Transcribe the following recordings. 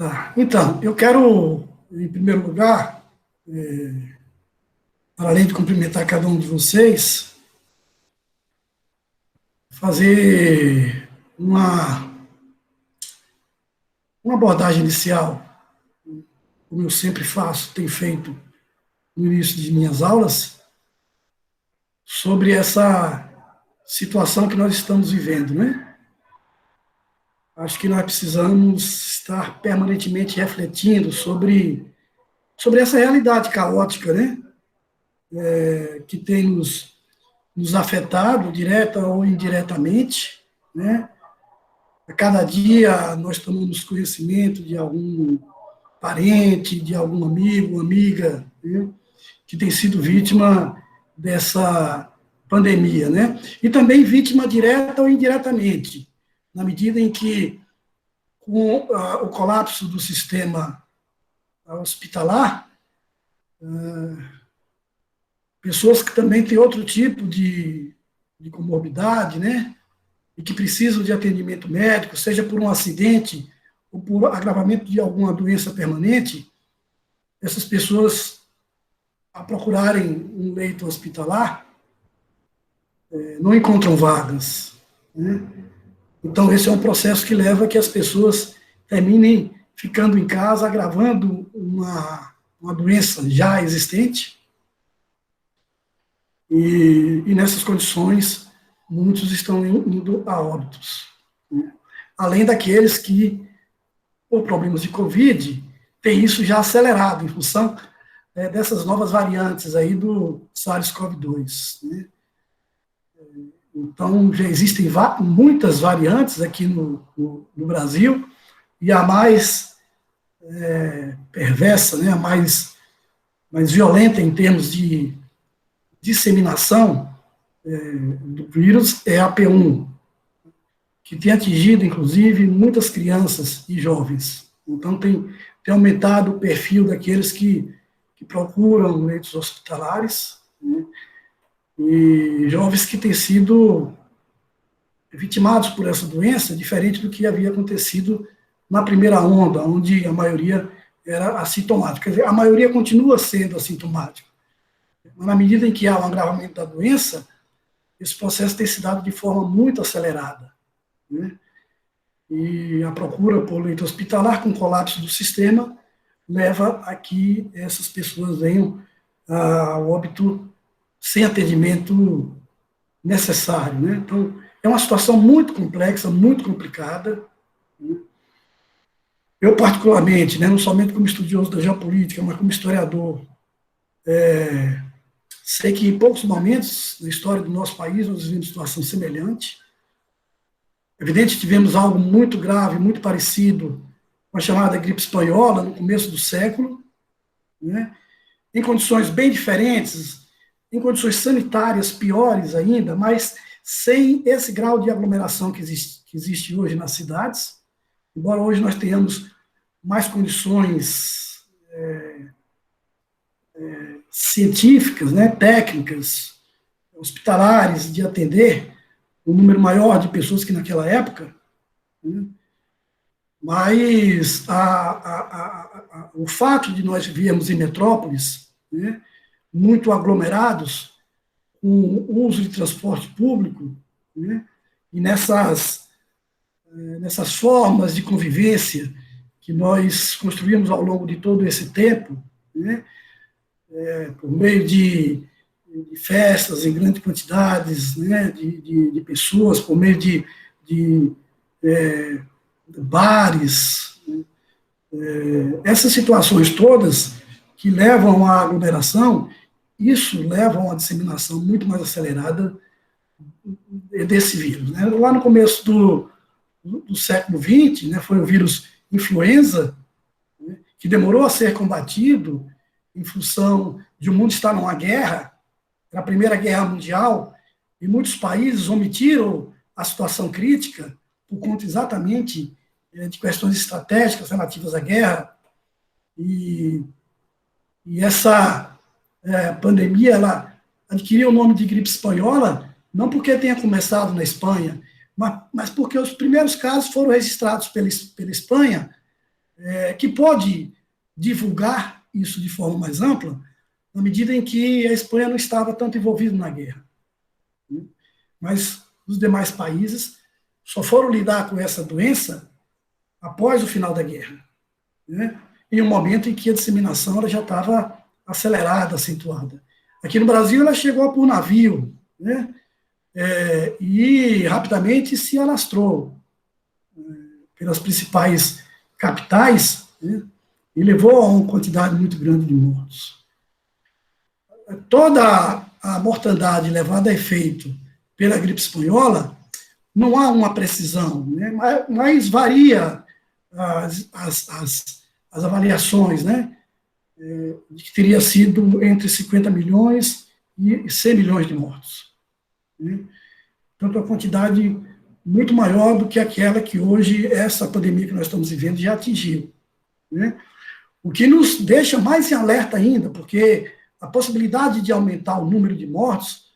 Tá. Então, eu quero, em primeiro lugar, para além de cumprimentar cada um de vocês, fazer uma abordagem inicial, como eu sempre faço, tenho feito no início de minhas aulas, sobre essa situação que nós estamos vivendo, né? Acho que nós precisamos estar permanentemente refletindo sobre essa realidade caótica, né? Que tem nos afetado, direta ou indiretamente, né? A cada dia nós tomamos conhecimento de algum parente, de algum amigo, amiga, né? Que tem sido vítima dessa pandemia, né? E também vítima direta ou indiretamente, na medida em que, com o colapso do sistema hospitalar, pessoas que também têm outro tipo de comorbidade, né? E que precisam de atendimento médico, seja por um acidente ou por agravamento de alguma doença permanente, essas pessoas, a procurarem um leito hospitalar, não encontram vagas, né? Então, esse é um processo que leva a que as pessoas terminem ficando em casa, agravando uma doença já existente. E nessas condições, muitos estão indo a óbitos, né? Além daqueles que, por problemas de Covid, tem isso já acelerado em função dessas novas variantes aí do SARS-CoV-2, né? Então, já existem muitas variantes aqui no Brasil, e a mais perversa, né, a mais violenta em termos de disseminação do vírus é a P1, que tem atingido, inclusive, muitas crianças e jovens. Então, tem aumentado o perfil daqueles que procuram leitos hospitalares, né, e jovens que têm sido vitimados por essa doença, diferente do que havia acontecido na primeira onda, onde a maioria era assintomática. Quer dizer, a maioria continua sendo assintomática, mas na medida em que há um agravamento da doença, esse processo tem se dado de forma muito acelerada, né? E a procura por leito hospitalar, com colapso do sistema, leva a que essas pessoas venham ao óbito sem atendimento necessário, né? Então, é uma situação muito complexa, muito complicada, né? Eu, particularmente, né, não somente como estudioso da geopolítica, mas como historiador, sei que em poucos momentos na história do nosso país nós vivemos situação semelhante. Evidente, tivemos algo muito grave, muito parecido com a chamada gripe espanhola, no começo do século, né, em condições bem diferentes, em condições sanitárias piores ainda, mas sem esse grau de aglomeração que existe hoje nas cidades, embora hoje nós tenhamos mais condições científicas, né, técnicas, hospitalares, de atender um número maior de pessoas que naquela época, né, mas o fato de nós vivermos em metrópoles, né, muito aglomerados, com o uso de transporte público, né, e nessas formas de convivência que nós construímos ao longo de todo esse tempo, né, por meio de festas em grandes quantidades, né, de pessoas, por meio de bares, né, essas situações todas que levam à aglomeração, isso leva a uma disseminação muito mais acelerada desse vírus, né? Lá no começo do século XX, né, foi o vírus influenza, né, que demorou a ser combatido em função de o mundo estar numa guerra, na Primeira Guerra Mundial, e muitos países omitiram a situação crítica por conta exatamente de questões estratégicas relativas à guerra, e essa pandemia, ela adquiriu o nome de gripe espanhola, não porque tenha começado na Espanha, mas porque os primeiros casos foram registrados pela Espanha que pode divulgar isso de forma mais ampla, na medida em que a Espanha não estava tanto envolvida na guerra. Mas os demais países só foram lidar com essa doença após o final da guerra, né? Em um momento em que a disseminação ela já estava acelerada, acentuada. Aqui no Brasil ela chegou por navio, né? E rapidamente se alastrou pelas principais capitais, né? E levou a uma quantidade muito grande de mortos. Toda a mortandade levada a efeito pela gripe espanhola, não há uma precisão, né? Mas varia as avaliações, né? De que teria sido entre 50 milhões e 100 milhões de mortos, né? Portanto, uma quantidade muito maior do que aquela que hoje essa pandemia que nós estamos vivendo já atingiu, né? O que nos deixa mais em alerta ainda, porque a possibilidade de aumentar o número de mortos,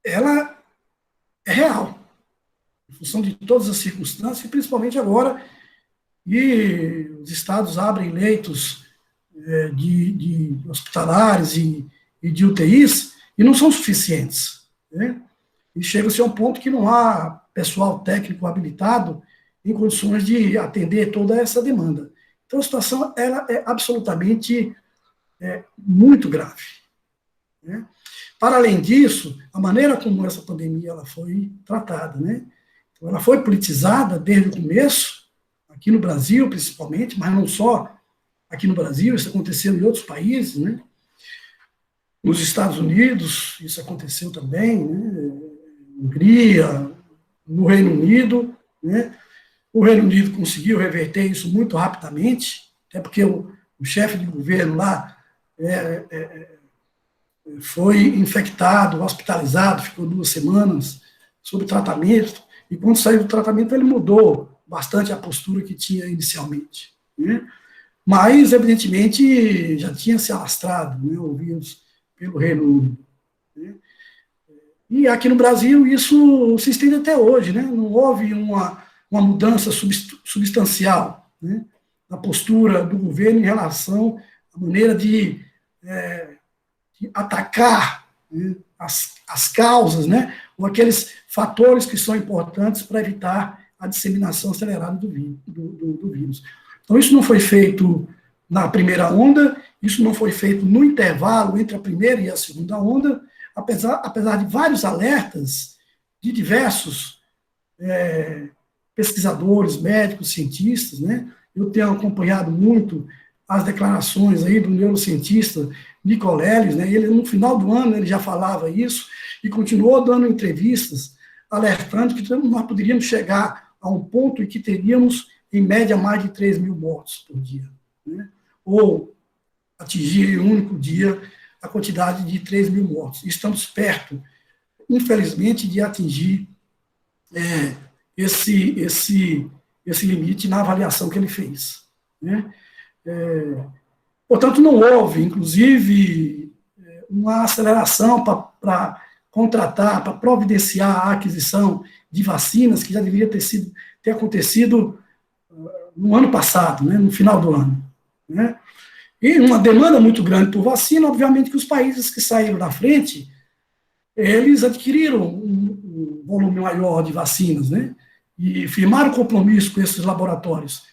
ela é real, em função de todas as circunstâncias, e principalmente agora, e os estados abrem leitos de hospitalares e de UTIs, e não são suficientes, né? E chega-se a um ponto que não há pessoal técnico habilitado em condições de atender toda essa demanda. Então, a situação ela é absolutamente muito grave, né? Para além disso, a maneira como essa pandemia ela foi tratada, né? Então, ela foi politizada desde o começo, aqui no Brasil principalmente, mas não só aqui no Brasil, isso aconteceu em outros países, né? Nos Estados Unidos, isso aconteceu também, né? Hungria, no Reino Unido, né? O Reino Unido conseguiu reverter isso muito rapidamente, até porque o chefe de governo lá foi infectado, hospitalizado, ficou 2 semanas sob tratamento, e quando saiu do tratamento ele mudou bastante a postura que tinha inicialmente, né? Mas, evidentemente, já tinha se alastrado, né, o vírus pelo Reino Unido, né? E aqui no Brasil isso se estende até hoje, né? Não houve uma mudança substancial, né, na postura do governo em relação à maneira de atacar, né, as causas, né, ou aqueles fatores que são importantes para evitar a disseminação acelerada do vírus. Então, isso não foi feito na primeira onda, isso não foi feito no intervalo entre a primeira e a segunda onda, apesar de vários alertas de diversos pesquisadores, médicos, cientistas, né? Eu tenho acompanhado muito as declarações aí do neurocientista Nicoleles, né? Ele, no final do ano, ele já falava isso e continuou dando entrevistas, alertando que nós poderíamos chegar a um ponto em que teríamos, em média, mais de 3 mil mortos por dia, né? Ou atingir em um único dia a quantidade de 3 mil mortos. Estamos perto, infelizmente, de atingir esse limite na avaliação que ele fez, né? Portanto, não houve, inclusive, uma aceleração para contratar, para providenciar a aquisição de vacinas, que já deveria ter acontecido no ano passado, né, no final do ano, né? E uma demanda muito grande por vacina, obviamente que os países que saíram da frente, eles adquiriram um volume maior de vacinas, né? E firmaram compromisso com esses laboratórios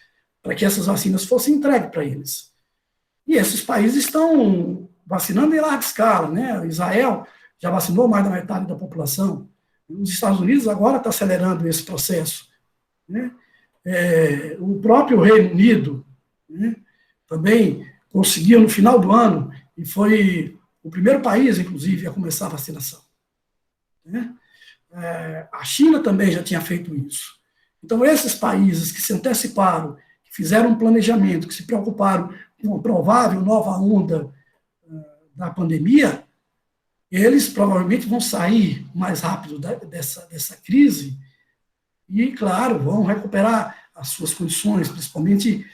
para que essas vacinas fossem entregues para eles. E esses países estão vacinando em larga escala, né? Israel já vacinou mais da metade da população. Os Estados Unidos agora está acelerando esse processo, né? O próprio Reino Unido, né, também conseguiu no final do ano, e foi o primeiro país, inclusive, a começar a vacinação, né? A China também já tinha feito isso. Então, esses países que se anteciparam, que fizeram um planejamento, que se preocuparam com a provável nova onda da pandemia, eles provavelmente vão sair mais rápido dessa crise e, claro, vão recuperar as suas condições, principalmente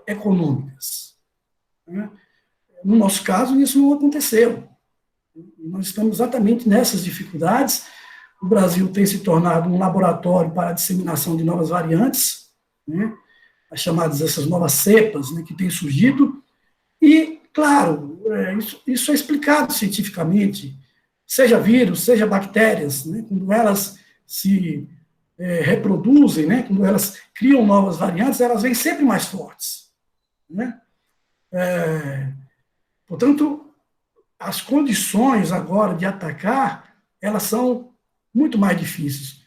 econômicas, né? No nosso caso, isso não aconteceu. Nós estamos exatamente nessas dificuldades. O Brasil tem se tornado um laboratório para a disseminação de novas variantes, né? as chamadas, essas novas cepas, né, que têm surgido, e, claro, isso é explicado cientificamente, seja vírus, seja bactérias, né, quando elas se reproduzem, né, quando elas criam novas variantes, elas vêm sempre mais fortes, né? Portanto, as condições agora de atacar, elas são muito mais difíceis,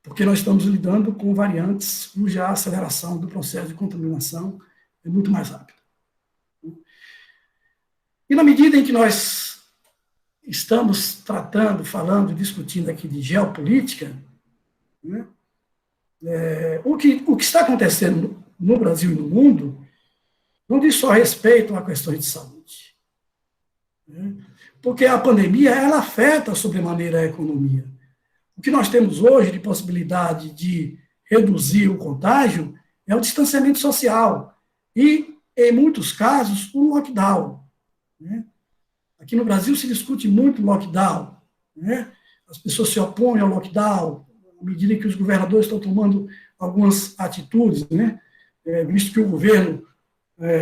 porque nós estamos lidando com variantes cuja aceleração do processo de contaminação é muito mais rápida. E na medida em que nós estamos tratando, falando, discutindo aqui de geopolítica, né, o que está acontecendo no Brasil e no mundo não diz só respeito a questões de saúde, né, porque a pandemia ela afeta sobremaneira a economia. O que nós temos hoje de possibilidade de reduzir o contágio é o distanciamento social e, em muitos casos, o lockdown, né? Aqui no Brasil se discute muito lockdown, né? As pessoas se opõem ao lockdown, à medida que os governadores estão tomando algumas atitudes, né? Visto que o governo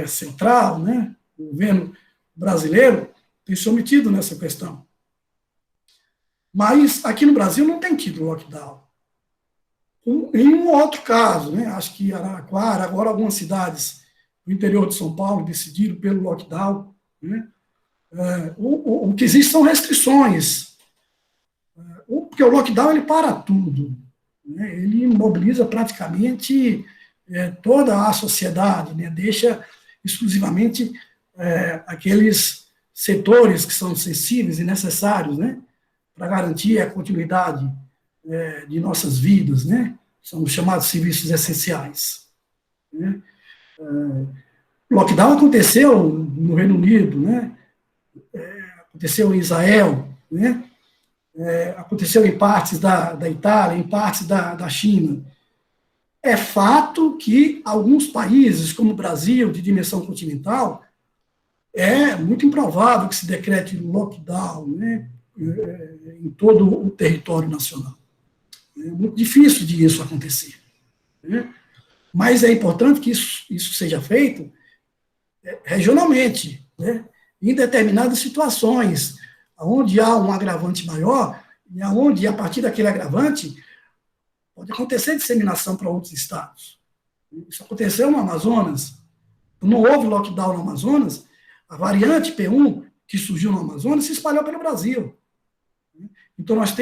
central, né? O governo brasileiro, tem se omitido nessa questão. Mas aqui no Brasil não tem tido lockdown. Em um outro caso, né? Acho que Araraquara, agora algumas cidades do interior de São Paulo decidiram pelo lockdown, né? O que existe são restrições, porque o lockdown ele para tudo, né? Ele imobiliza praticamente toda a sociedade, né? Deixa exclusivamente aqueles setores que são sensíveis e necessários, né? Para garantir a continuidade de nossas vidas, né? São os chamados serviços essenciais, né? O lockdown aconteceu no Reino Unido, né? Aconteceu em Israel, né? Aconteceu em partes da Itália, em partes da China. É fato que alguns países, como o Brasil, de dimensão continental, é muito improvável que se decrete lockdown, né, em todo o território nacional. É muito difícil de isso acontecer, né? Mas é importante que isso seja feito regionalmente, né? Em determinadas situações, onde há um agravante maior, e onde, a partir daquele agravante, pode acontecer disseminação para outros estados. Isso aconteceu no Amazonas. Não houve lockdown no Amazonas, a variante P1, que surgiu no Amazonas, se espalhou pelo Brasil. Então, nós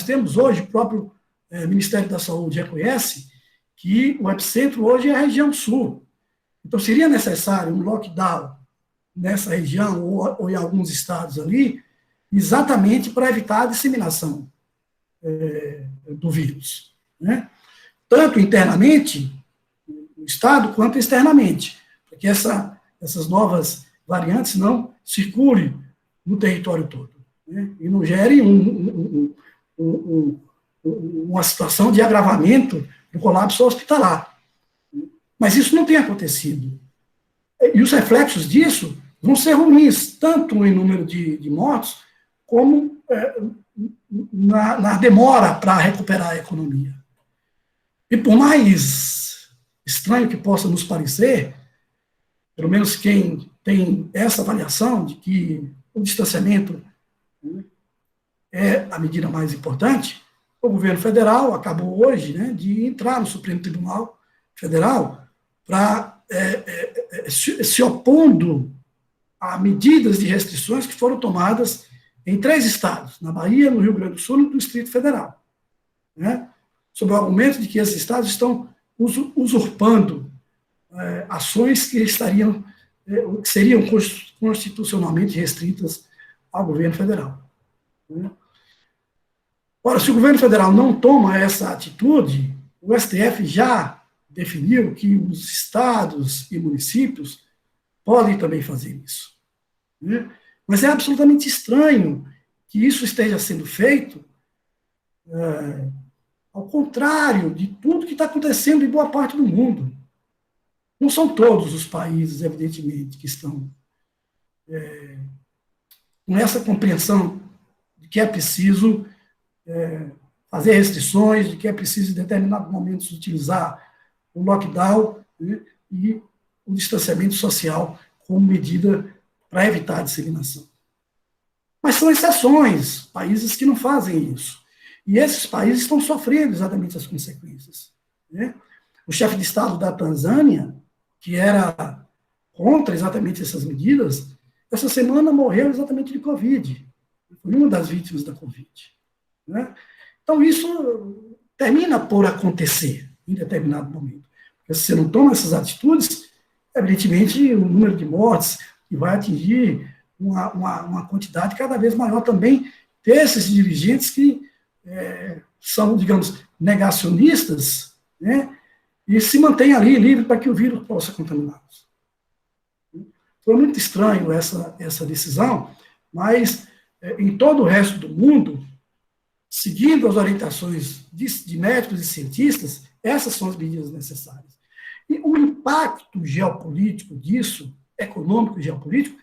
temos hoje, o próprio Ministério da Saúde reconhece que o epicentro hoje é a região sul. Então, seria necessário um lockdown nessa região ou em alguns estados ali, exatamente para evitar a disseminação do vírus, né? Tanto internamente, no estado, quanto externamente, para que essas novas variantes não circulem no território todo, né? E não gerem uma situação de agravamento do colapso hospitalar. Mas isso não tem acontecido. E os reflexos disso vão ser ruins, tanto em número de mortos, como na demora para recuperar a economia. E por mais estranho que possa nos parecer, pelo menos quem tem essa avaliação de que o distanciamento, né, é a medida mais importante, o governo federal acabou hoje, né, de entrar no Supremo Tribunal Federal para se opondo a medidas de restrições que foram tomadas em 3 estados, na Bahia, no Rio Grande do Sul e no Distrito Federal, né, sob o argumento de que esses estados estão usurpando ações que seriam constitucionalmente restritas ao governo federal, né. Ora, se o governo federal não toma essa atitude, o STF já definiu que os estados e municípios podem também fazer isso, né? Mas é absolutamente estranho que isso esteja sendo feito ao contrário de tudo que está acontecendo em boa parte do mundo. Não são todos os países, evidentemente, que estão com essa compreensão de que é preciso fazer restrições, de que é preciso, em determinados momentos, utilizar o lockdown, né? e o distanciamento social como medida para evitar a disseminação. Mas são exceções, países que não fazem isso. E esses países estão sofrendo exatamente as consequências, né? O chefe de Estado da Tanzânia, que era contra exatamente essas medidas, essa semana morreu exatamente de Covid. Foi uma das vítimas da Covid, né? Então, isso termina por acontecer em determinado momento. Porque se você não toma essas atitudes, evidentemente, o número de mortes que vai atingir uma quantidade cada vez maior também desses dirigentes que são, digamos, negacionistas, né, e se mantêm ali livre para que o vírus possa contaminá-los. Foi muito estranho essa decisão, mas em todo o resto do mundo, seguindo as orientações de médicos e cientistas, essas são as medidas necessárias. E o impacto geopolítico disso, econômico e geopolítico,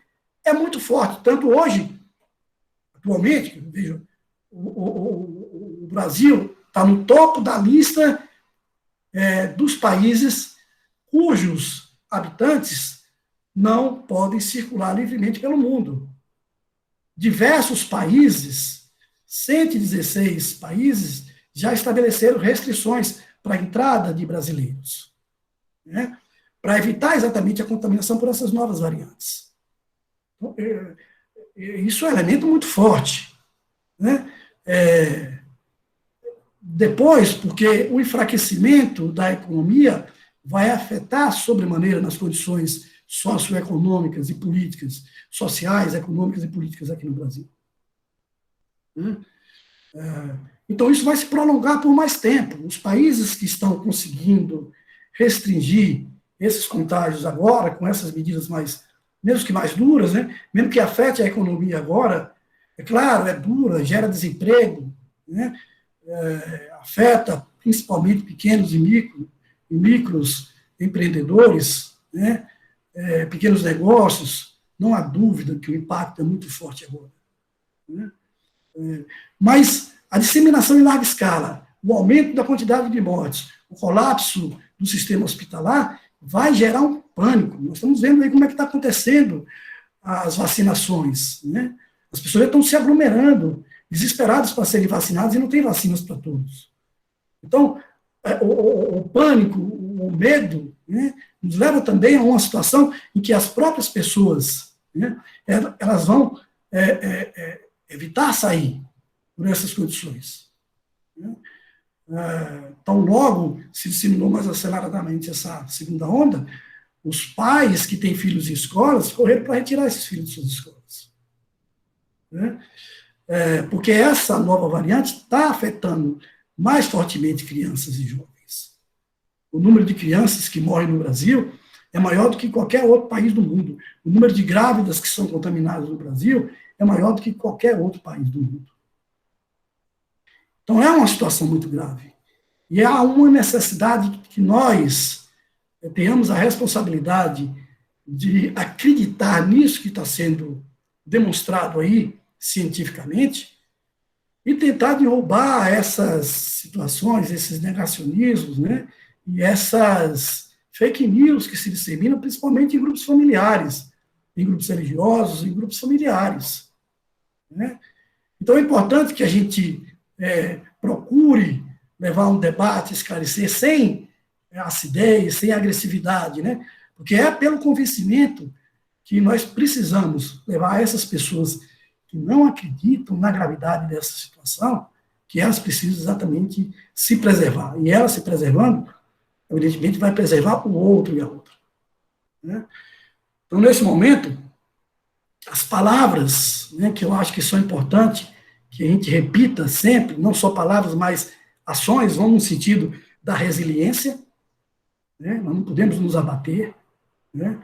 é muito forte. Tanto hoje, atualmente, vejo, o Brasil está no topo da lista dos países cujos habitantes não podem circular livremente pelo mundo. Diversos países, 116 países, já estabeleceram restrições para a entrada de brasileiros, né, para evitar exatamente a contaminação por essas novas variantes. Então, isso é um elemento muito forte, né? Depois, porque o enfraquecimento da economia vai afetar sobremaneira nas condições socioeconômicas e políticas, sociais, econômicas e políticas aqui no Brasil. Então, isso vai se prolongar por mais tempo. Os países que estão conseguindo restringir esses contágios agora, com essas medidas mesmo que mais duras, né, mesmo que afete a economia agora, é claro, é dura, gera desemprego, né, afeta principalmente pequenos e micros empreendedores, né, pequenos negócios, não há dúvida que o impacto é muito forte agora, né? Mas a disseminação em larga escala, o aumento da quantidade de mortes, o colapso do sistema hospitalar, vai gerar um pânico. Nós estamos vendo aí como é que está acontecendo as vacinações, né? As pessoas estão se aglomerando, desesperadas para serem vacinadas e não tem vacinas para todos. Então, o pânico, o medo, né, nos leva também a uma situação em que as próprias pessoas, né, elas vão evitar sair por essas condições, né? Então, logo se disseminou mais aceleradamente essa segunda onda, os pais que têm filhos em escolas correram para retirar esses filhos de suas escolas, né? Porque essa nova variante está afetando mais fortemente crianças e jovens. O número de crianças que morrem no Brasil é maior do que qualquer outro país do mundo. O número de grávidas que são contaminadas no Brasil é maior do que qualquer outro país do mundo. Então, é uma situação muito grave. E há uma necessidade que nós tenhamos a responsabilidade de acreditar nisso que está sendo demonstrado aí, cientificamente, e tentar derrubar essas situações, esses negacionismos, né, e essas fake news que se disseminam, principalmente em grupos familiares, em grupos religiosos, em grupos familiares, né? Então, é importante que a gente procure levar um debate, esclarecer, sem acidez, sem agressividade, né? Porque é pelo convencimento que nós precisamos levar essas pessoas que não acreditam na gravidade dessa situação, que elas precisam exatamente se preservar. E elas se preservando, evidentemente, vai preservar o outro e a outra, né? Então, nesse momento, as palavras, né, que eu acho que são importantes, que a gente repita sempre, não só palavras, mas ações, vão no sentido da resiliência, né? Nós não podemos nos abater, né?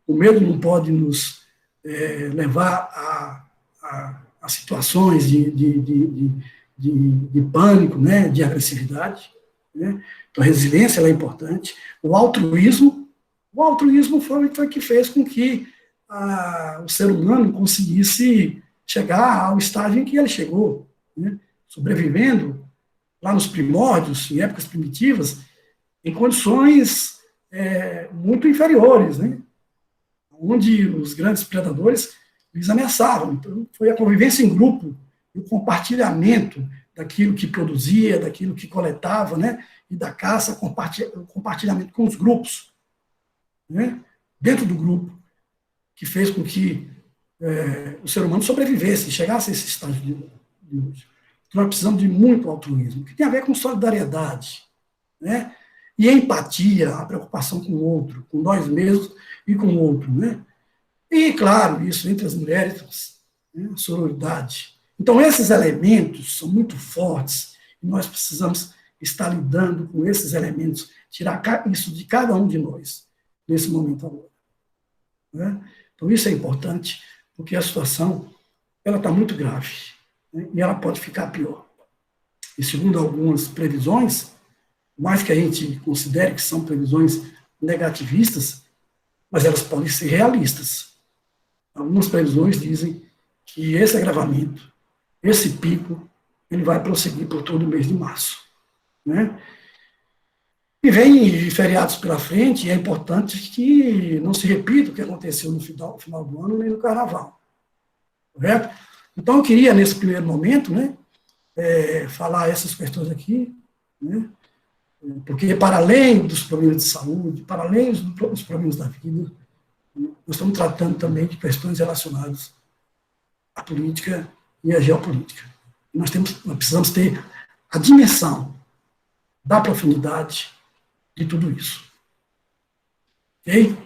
O medo não pode nos levar a situações de pânico, né? De agressividade, né? Então, a resiliência ela é importante. O altruísmo foi o que fez com que o ser humano conseguisse chegar ao estágio em que ele chegou, né? Sobrevivendo lá nos primórdios, em épocas primitivas, em condições muito inferiores, né? Onde os grandes predadores eles ameaçavam. Então, foi a convivência em grupo, o compartilhamento daquilo que produzia, daquilo que coletava, né? E da caça, o compartilhamento com os grupos, né? Dentro do grupo, que fez com que o ser humano sobrevivesse, chegasse a esse estágio de hoje. Então, nós precisamos de muito altruísmo, que tem a ver com solidariedade, né? E a empatia, a preocupação com o outro, com nós mesmos e com o outro, né? E, claro, isso entre as mulheres, né? A sororidade. Então, esses elementos são muito fortes e nós precisamos estar lidando com esses elementos, tirar isso de cada um de nós, nesse momento agora. Né? Então, isso é importante, porque a situação ela está muito grave, né? E ela pode ficar pior. E segundo algumas previsões, mais que a gente considere que são previsões negativistas, mas elas podem ser realistas. Algumas previsões dizem que esse agravamento, esse pico, ele vai prosseguir por todo o mês de março. Né? E vem feriados pela frente, e é importante que não se repita o que aconteceu no final do ano, nem no carnaval. Correto? Então, eu queria, nesse primeiro momento, né, falar essas questões aqui, né, porque, para além dos problemas de saúde, para além dos problemas da vida, nós estamos tratando também de questões relacionadas à política e à geopolítica. Nós precisamos ter a dimensão da profundidade de tudo isso. Ok?